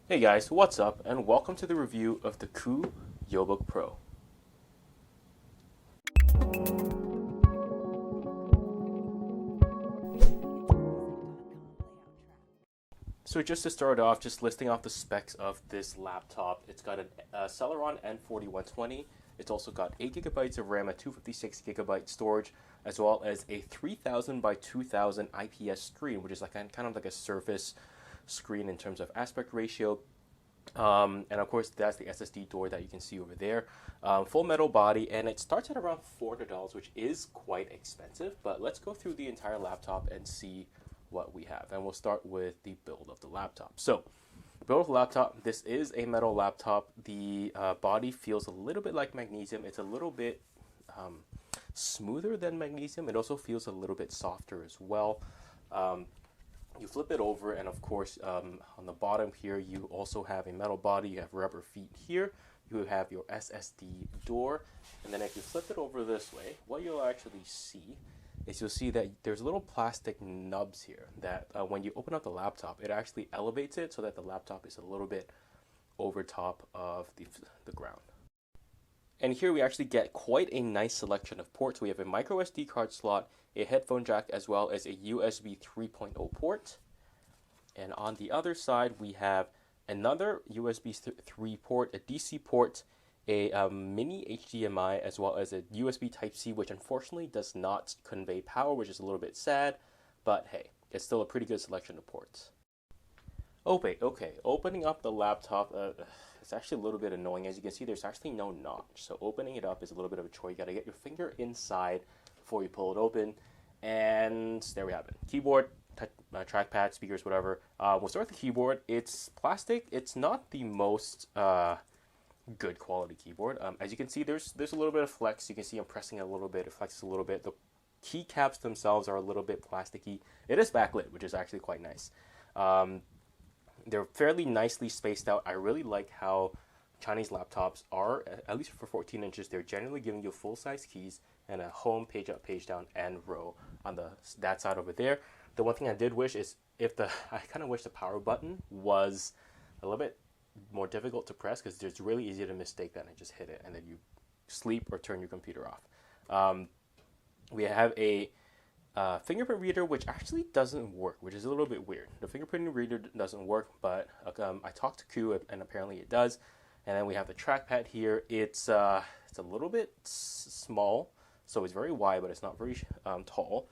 Hey guys, what's up, and welcome to the review of the Kuu Yobook Pro. So just to start off, just listing off the specs of this laptop, it's got a Celeron N4120. It's also got 8 gigabytes of RAM, a 256 gigabyte storage, as well as a 3000 by 2000 IPS screen, which is like kind of like a surface screen in terms of aspect ratio. And of course, that's the SSD door that you can see over there. Full metal body, and it starts at around $400, which is quite expensive. But let's go through the entire laptop and see what we have. And we'll start with the build of the laptop. So, build of the laptop, this is a metal laptop. The body feels a little bit like magnesium. It's a little bit smoother than magnesium. It also feels a little bit softer as well. You flip it over, and of course, on the bottom here, you also have a metal body. You have rubber feet here. You have your SSD door. And then if you flip it over this way, what you'll actually see is you'll see that there's little plastic nubs here that when you open up the laptop, it actually elevates it so that the laptop is a little bit over top of the ground. And here we actually get quite a nice selection of ports. We have a micro SD card slot, a headphone jack, as well as a USB 3.0 port. And on the other side, we have another USB 3 port, a DC port, a mini HDMI, as well as a USB Type-C, which unfortunately does not convey power, which is a little bit sad. But hey, it's still a pretty good selection of ports. Oh wait, okay. Opening up the laptop, it's actually a little bit annoying. As you can see, there's actually no notch. So opening it up is a little bit of a chore. You gotta get your finger inside before you pull it open. And there we have it. Keyboard, trackpad, speakers, whatever. We'll start with the keyboard. It's plastic. It's not the most good quality keyboard. As you can see, there's a little bit of flex. You can see I'm pressing it a little bit. It flexes a little bit. The keycaps themselves are a little bit plasticky. It is backlit, which is actually quite nice. They're fairly nicely spaced out. I really like how Chinese laptops are, at least for 14 inches, they're generally giving you full-size keys and a home, page up, page down, and row on that side over there. The one thing I did wish is I kind of wish the power button was a little bit more difficult to press, because it's really easy to mistake that and just hit it and then you sleep or turn your computer off. We have a fingerprint reader, which actually doesn't work, which is a little bit weird. The fingerprint reader doesn't work, but I talked to Kuu, and apparently it does. And then we have the trackpad here. It's a little bit small, so it's very wide, but it's not very tall.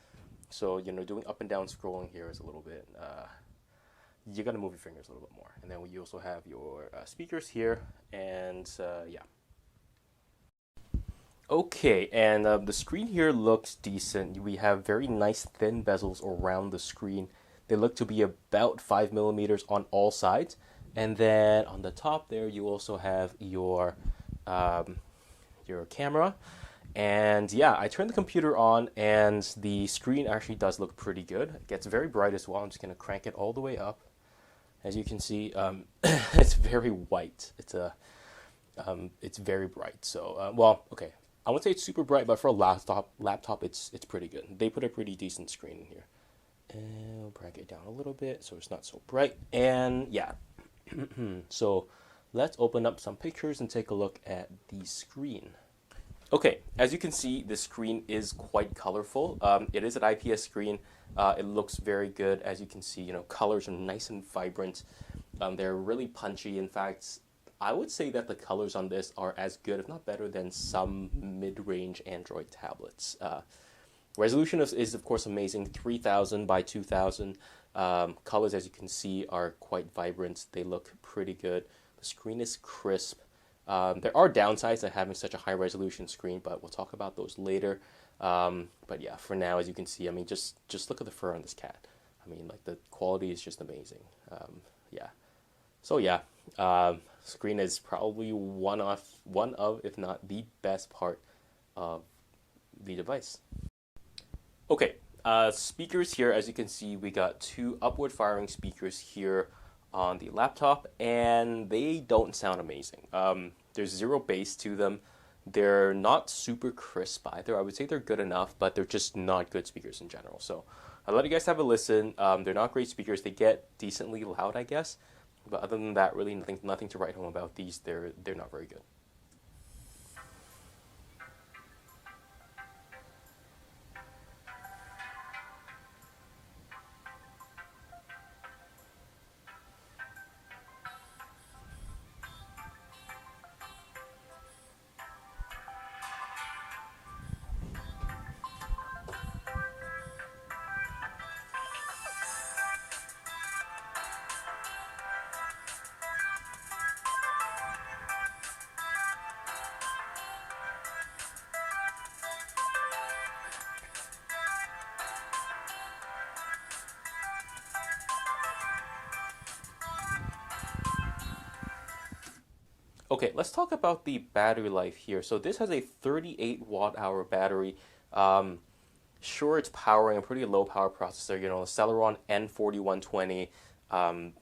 So doing up and down scrolling here is a little bit. You got to move your fingers a little bit more. And then we also have your speakers here, and yeah. Okay, and the screen here looks decent. We have very nice thin bezels around the screen. They look to be about 5 millimeters on all sides. And then on the top there, you also have your camera. And yeah, I turned the computer on, and the screen actually does look pretty good. It gets very bright as well. I'm just going to crank it all the way up. As you can see, it's very white. It's very bright. So, well, okay. I wouldn't say it's super bright, but for a laptop, it's pretty good. They put a pretty decent screen in here. And we'll crank it down a little bit so it's not so bright. And yeah, so let's open up some pictures and take a look at the screen. Okay, as you can see, the screen is quite colorful. It is an IPS screen. It looks very good. As you can see, colors are nice and vibrant. They're really punchy. In fact, I would say that the colors on this are as good, if not better, than some mid-range Android tablets. Resolution is of course amazing, 3000 by 2000. Colors, as you can see, are quite vibrant. They look pretty good. The screen is crisp. There are downsides to having such a high resolution screen, but we'll talk about those later. But yeah, for now, as you can see, I mean, just look at the fur on this cat. I mean, like, the quality is just amazing. Yeah. So yeah, screen is probably one of, if not the best part of the device. Okay, speakers here, as you can see, we got two upward firing speakers here on the laptop, and they don't sound amazing. There's zero bass to them. They're not super crisp either. I would say they're good enough, but they're just not good speakers in general. So I'll let you guys have a listen. They're not great speakers. They get decently loud, I guess. But other than that, really nothing to write home about these. They're not very good. Okay, let's talk about the battery life here. So this has a 38 watt hour battery. Um, sure, it's powering a pretty low power processor, you know, a Celeron N4120.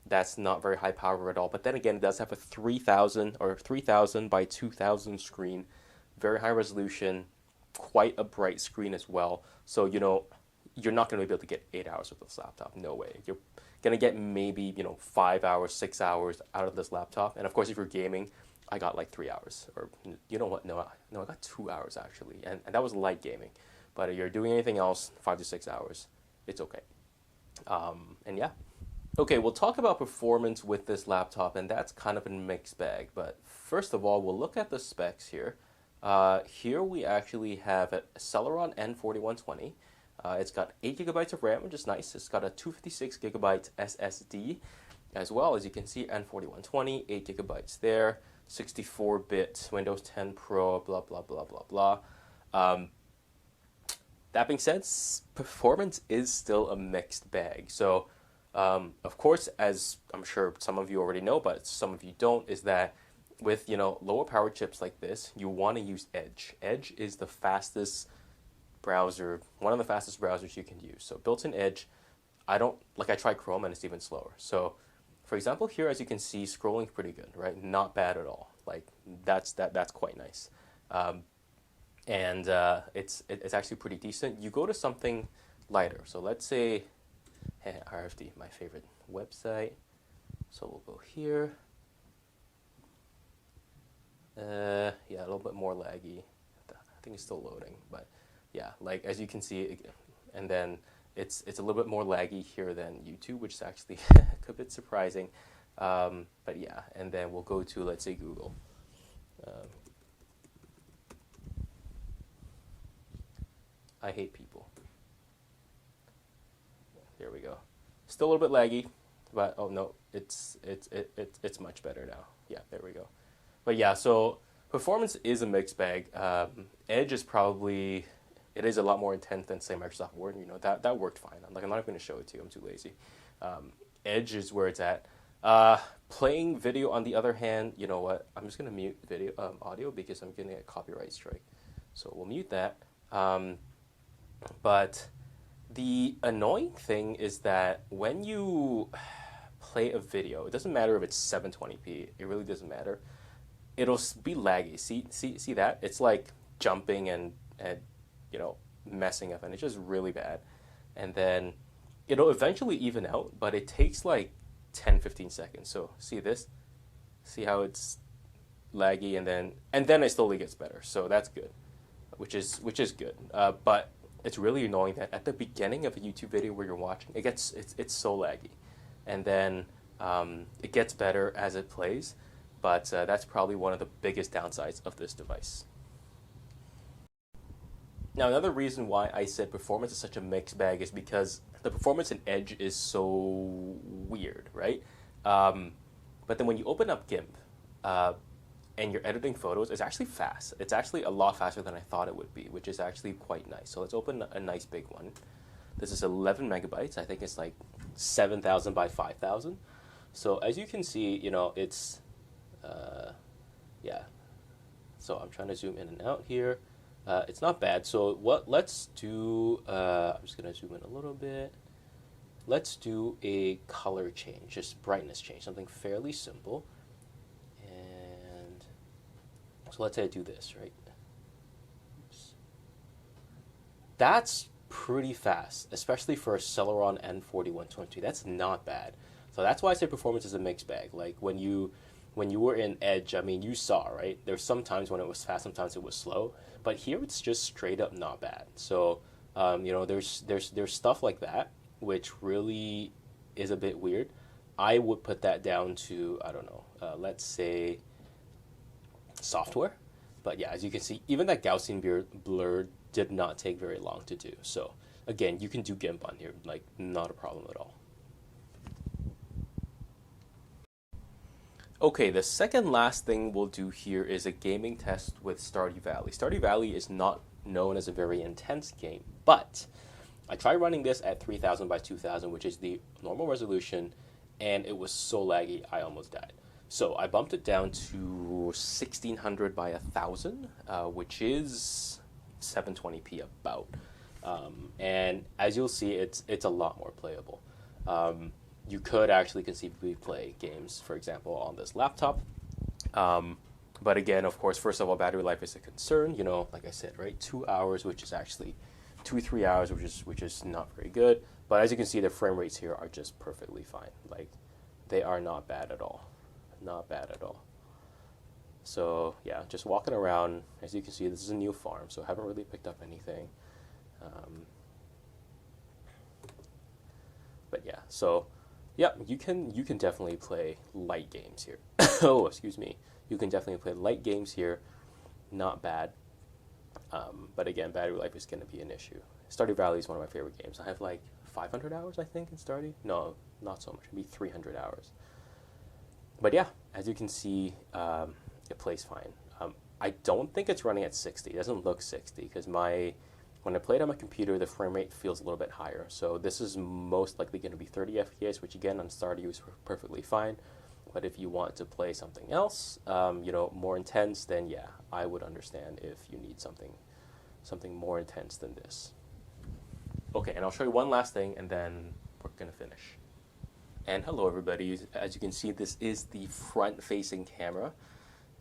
That's not very high power at all. But then again, it does have a 3000 by 2000 screen, very high resolution, quite a bright screen as well. So, you know, you're not going to be able to get 8 hours with this laptop. No way. You're going to get maybe, you know, 5 hours, 6 hours out of this laptop. And of course, if you're gaming, I got like 3 hours. Or, you know what? No, I got 2 hours actually. And that was light gaming. But if you're doing anything else, 5 to 6 hours, it's okay. And yeah. Okay, we'll talk about performance with this laptop, and that's kind of a mixed bag. But first of all, we'll look at the specs here. Here we actually have a Celeron N4120. It's got 8 gigabytes of RAM, which is nice. It's got a 256 gigabyte SSD as well. As you can see, N4120, 8 gigabytes there, 64-bit Windows 10 Pro, blah, blah, blah, blah, blah. That being said, performance is still a mixed bag. So, of course, as I'm sure some of you already know, but some of you don't, is that with, you know, lower power chips like this, you want to use Edge. Edge is the fastest browser, one of the fastest browsers you can use. So built-in Edge, I tried Chrome and it's even slower. So, for example, here, as you can see, scrolling's pretty good, right? Not bad at all. Like, that's quite nice. And it's actually pretty decent. You go to something lighter. So let's say, RFD, my favorite website. So we'll go here. Yeah, a little bit more laggy. I think it's still loading, but yeah, like as you can see, and then it's a little bit more laggy here than YouTube, which is actually a bit surprising. But yeah, and then we'll go to, let's say, Google. I hate people. There we go. Still a little bit laggy, but oh no, it's much better now. Yeah, there we go. But yeah, so performance is a mixed bag. Edge is probably, it is a lot more intense than, say, Microsoft Word. You know, that worked fine. I'm not even going to show it to you. I'm too lazy. Edge is where it's at. Playing video, on the other hand, you know what? I'm just going to mute video audio because I'm getting a copyright strike. So we'll mute that. But the annoying thing is that when you play a video, it doesn't matter if it's 720p. It really doesn't matter. It'll be laggy. See that? It's like jumping and you know, messing up, and it's just really bad. And then it'll eventually even out, but it takes like 10-15 seconds. So see this? See how it's laggy, and then it slowly gets better. So that's good, which is good. But it's really annoying that at the beginning of a YouTube video where you're watching, it's so laggy, and then it gets better as it plays. But that's probably one of the biggest downsides of this device. Now, another reason why I said performance is such a mixed bag is because the performance in Edge is so weird, right? But then when you open up GIMP and you're editing photos, it's actually fast. It's actually a lot faster than I thought it would be, which is actually quite nice. So let's open a nice big one. This is 11 megabytes. I think it's like 7,000 by 5,000. So as you can see, you know, it's, yeah. So I'm trying to zoom in and out here. It's not bad. So let's do, I'm just going to zoom in a little bit. Let's do a color change, just brightness change, something fairly simple. And so let's say I do this, right? Oops. That's pretty fast, especially for a Celeron N4120. That's not bad. So that's why I say performance is a mixed bag. Like when you were in Edge, I mean, you saw, right? There's some times when it was fast, sometimes it was slow, but here it's just straight up not bad. So there's stuff like that which really is a bit weird. I would put that down to, I don't know, let's say software. But yeah, as you can see, even that Gaussian blur did not take very long to do. So again, you can do GIMP on here, like not a problem at all. Okay, the second last thing we'll do here is a gaming test with Stardew Valley. Stardew Valley is not known as a very intense game, but I tried running this at 3000 by 2000, which is the normal resolution, and it was so laggy I almost died. So I bumped it down to 1600 by 1000, which is 720p about. And as you'll see, it's a lot more playable. You could actually conceivably play games, for example, on this laptop. But again, of course, first of all, battery life is a concern. You know, like I said, right, 2 hours, which is actually 2-3 hours, which is not very good. But as you can see, the frame rates here are just perfectly fine. Like, they are not bad at all. Not bad at all. So yeah, just walking around. As you can see, this is a new farm, so I haven't really picked up anything. But yeah, so yeah, you can definitely play light games here. Oh, excuse me. You can definitely play light games here. Not bad. But again, battery life is going to be an issue. Stardew Valley is one of my favorite games. I have like 500 hours, I think, in Stardew. No, not so much. Maybe 300 hours. But yeah, as you can see, it plays fine. I don't think it's running at 60. It doesn't look 60 because when I play it on my computer, the frame rate feels a little bit higher. So this is most likely going to be 30 FPS, which again on Stardew is perfectly fine. But if you want to play something else, you know, more intense, then yeah, I would understand if you need something more intense than this. Okay, and I'll show you one last thing, and then we're gonna finish. And hello, everybody. As you can see, this is the front-facing camera.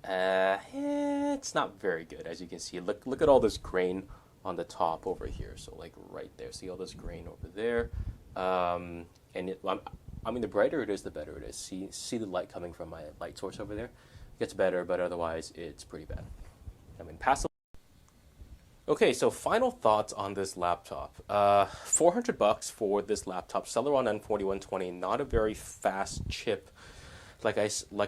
It's not very good, as you can see. Look at all this grain on the top over here. So like right there, see all this grain over there. And I mean, the brighter it is, the better it is. See the light coming from my light source over there? It gets better, but otherwise it's pretty bad. I mean, pass. Okay, so final thoughts on this laptop. $400 for this laptop, Celeron N4120, not a very fast chip. Like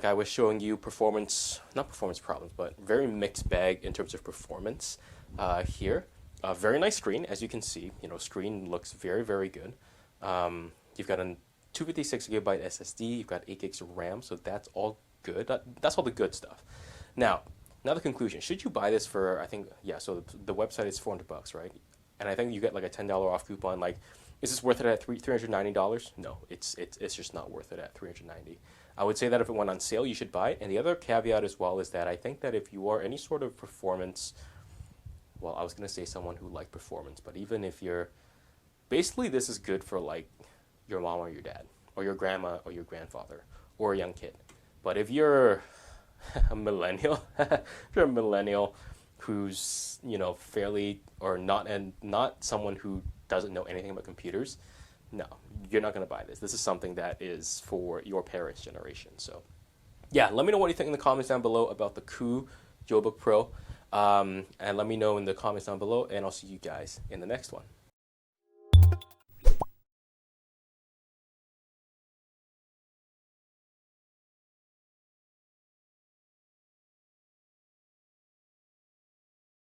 I was showing you, not performance problems, but very mixed bag in terms of performance here. Very nice screen, as you can see. You know, screen looks very, very good. You've got a 256 gigabyte SSD, you've got 8 gigs of RAM, so that's all good. That's all the good stuff. Now the conclusion. Should you buy this for, I think, yeah, so the website is $400, right? And I think you get like a $10 off coupon. Like, is this worth it at $390? No, it's just not worth it at $390. I would say that if it went on sale, you should buy it. And the other caveat as well is that I think that if you are any sort of performance, well, I was going to say someone who liked performance, but even if you're, basically this is good for like your mom or your dad, or your grandma or your grandfather, or a young kid. But if you're a millennial, if you're a millennial who's, you know, fairly, or not, and not someone who doesn't know anything about computers, no, you're not going to buy this. This is something that is for your parents' generation. So yeah, let me know what you think in the comments down below about the Kuu Yobook Pro. And let me know in the comments down below, and I'll see you guys in the next one.